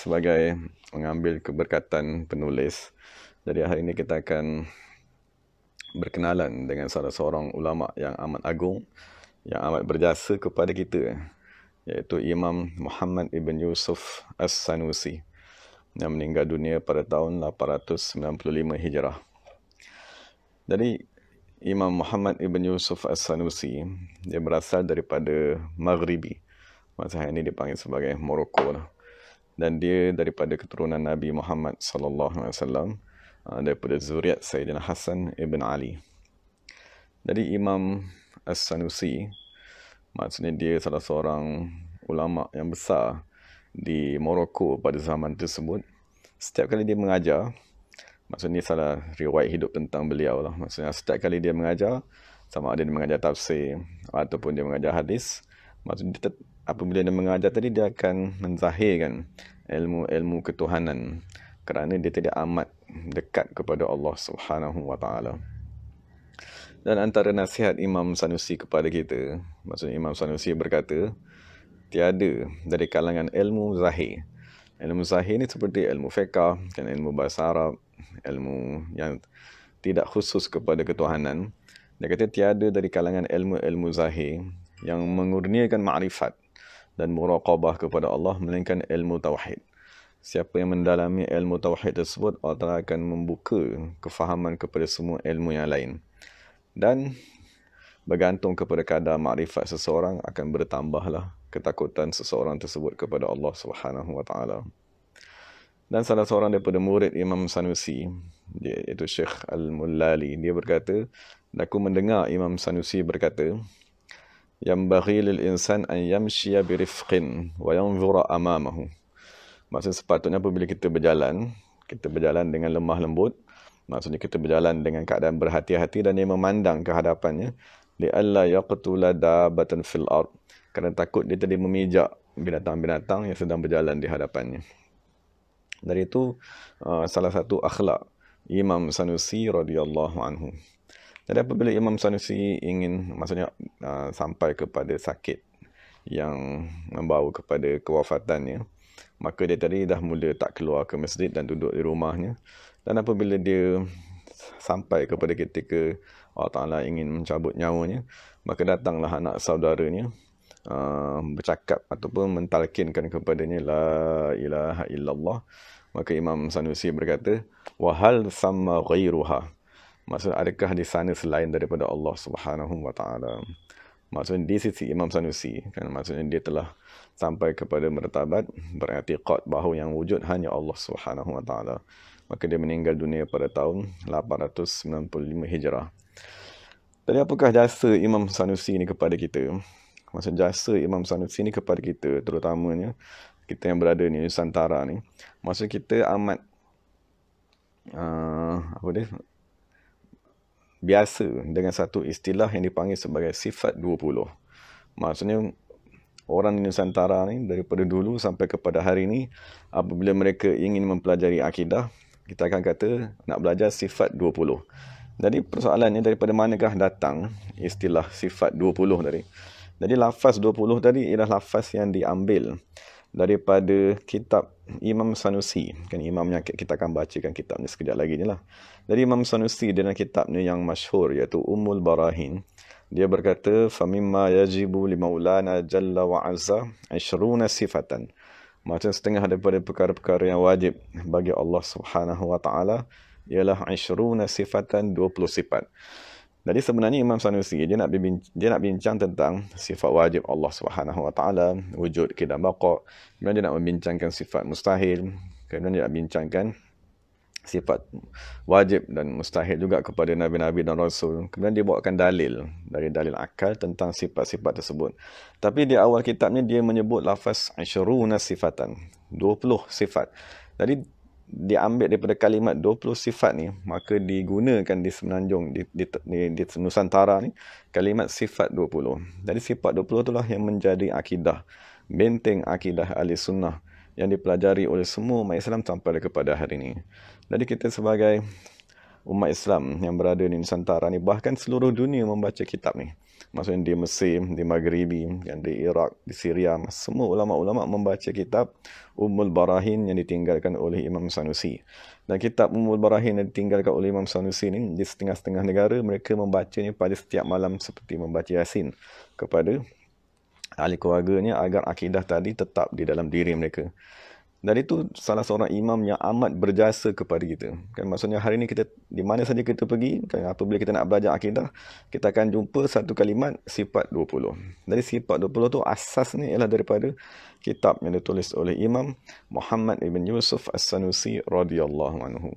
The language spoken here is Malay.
sebagai mengambil keberkatan penulis. Jadi hari ini kita akan berkenalan dengan salah seorang ulama yang amat agung, yang amat berjasa kepada kita, iaitu Imam Muhammad ibn Yusuf As-Sanusi, yang meninggal dunia pada tahun 895 Hijrah. Jadi Imam Muhammad ibn Yusuf As-Sanusi, dia berasal daripada Maghribi. Masa ini dipanggil sebagai Morocco lah. Dan dia daripada keturunan Nabi Muhammad sallallahu alaihi wasallam, daripada zuriat Sayyidina Hasan ibn Ali. Jadi Imam As-Sanusi, maksudnya dia salah seorang ulama yang besar di Morocco pada zaman tersebut. Setiap kali dia mengajar, maksudnya salah riwayat hidup tentang beliau lah. Maksudnya setiap kali dia mengajar, sama ada dia mengajar tafsir ataupun dia mengajar hadis, maksudnya apabila dia mengajar tadi, dia akan menzahirkan ilmu-ilmu ketuhanan, kerana dia tidak amat dekat kepada Allah Subhanahu wa taala. Dan antara nasihat Imam Sanusi kepada kita, maksudnya Imam Sanusi berkata, tiada dari kalangan ilmu zahir. Ilmu zahir ni seperti ilmu fiqah, kan, ilmu bahasa Arab, ilmu yang tidak khusus kepada ketuhanan. Dia kata tiada dari kalangan ilmu-ilmu zahir yang mengurniakan ma'rifat dan muraqabah kepada Allah melainkan ilmu tauhid. Siapa yang mendalami ilmu tauhid tersebut, Allah Ta'ala akan membuka kefahaman kepada semua ilmu yang lain. Dan bergantung kepada kadar makrifat seseorang, akan bertambahlah ketakutan seseorang tersebut kepada Allah Subhanahu wa taala. Dan salah seorang daripada murid Imam Sanusi, iaitu Syekh Al-Mullali, dia berkata, aku mendengar Imam Sanusi berkata, yambaghi lil insan an yamshiya birifqin wa yanzura amamahu. Maksudnya sepatutnya apabila kita berjalan dengan lemah lembut, maksudnya kita berjalan dengan keadaan berhati-hati dan dia memandang ke hadapannya, li alla yaqtula dabatan fil ard, kerana takut dia tadi memijak binatang-binatang yang sedang berjalan di hadapannya. Dari itu salah satu akhlak Imam Sanusi radhiyallahu anhu. Jadi apabila Imam Sanusi ingin, maksudnya sampai kepada sakit yang membawa kepada kewafatannya, maka dia tadi dah mula tak keluar ke masjid dan duduk di rumahnya. Dan apabila dia sampai kepada ketika Allah Ta'ala ingin mencabut nyawanya, maka datanglah anak saudaranya bercakap ataupun mentalkinkan kepadanya la ilaha illallah. Maka Imam Sanusi berkata, wahal sama ghairuha, maksudnya adakah di sana selain daripada Allah Subhanahu wa taala. Maksudnya di sisi Imam Sanusi, kan, maksudnya dia telah sampai kepada martabat beriktikad bahawa yang wujud hanya Allah Subhanahu wa taala. Maka dia meninggal dunia pada tahun 895 Hijrah. Jadi apakah jasa Imam Sanusi ini kepada kita? Maksudnya jasa Imam Sanusi ini kepada kita, terutamanya kita yang berada di Nusantara ni. Maksud kita amat biasa dengan satu istilah yang dipanggil sebagai sifat 20. Maksudnya orang di Nusantara ni daripada dulu sampai kepada hari ini, apabila mereka ingin mempelajari akidah, kita akan kata nak belajar sifat 20. Jadi persoalannya, daripada manakah datang istilah sifat 20 tadi? Jadi lafaz 20 tadi ialah lafaz yang diambil daripada kitab Imam Sanusi, kan, imam yang kita akan bacakan kitabnya sekejap lagi ni lah. Jadi Imam Sanusi dalam kitabnya yang masyhur, iaitu Ummul Barahin, dia berkata, famimma yajibu li maulana jalla wa azza 20 sifatan. Macam setengah daripada perkara-perkara yang wajib bagi Allah Subhanahu wa taala ialah 20 sifatan, 20 sifat. Jadi sebenarnya Imam Sanusi dia nak bincang tentang sifat wajib Allah Subhanahu wa taala, wujud, qidam, baqa. Kemudian dia nak membincangkan sifat mustahil, kemudian dia nak bincangkan sifat wajib dan mustahil juga kepada nabi-nabi dan rasul. Kemudian dia bawakan dalil dari dalil akal tentang sifat-sifat tersebut. Tapi di awal kitabnya dia menyebut lafaz 20 sifatan, 20 sifat. Jadi diambil daripada kalimat 20 sifat ni, maka digunakan di Semenanjung, di Nusantara ni, kalimat sifat 20. Jadi sifat 20 itulah yang menjadi akidah, benteng akidah ahli sunnah yang dipelajari oleh semua umat Islam sampai kepada hari ini. Jadi kita sebagai umat Islam yang berada di Nusantara ni, bahkan seluruh dunia membaca kitab ni. Maksudnya di Mesir, di Maghribi, yang di Iraq, di Syria, semua ulama-ulama membaca kitab Ummul Barahin yang ditinggalkan oleh Imam Sanusi. Dan kitab Ummul Barahin yang ditinggalkan oleh Imam Sanusi ni, di setengah-setengah negara mereka membacanya pada setiap malam seperti membaca Yasin kepada ahli keluarganya agar akidah tadi tetap di dalam diri mereka. Dan itu salah seorang imam yang amat berjasa kepada kita. Kan maksudnya hari ini kita di mana saja kita pergi, kan apabila kita nak belajar akidah, kita akan jumpa satu kalimat sifat 20. Dari sifat 20 tu asasnya ialah daripada kitab yang ditulis oleh Imam Muhammad ibn Yusuf As-Sanusi radhiyallahu anhu.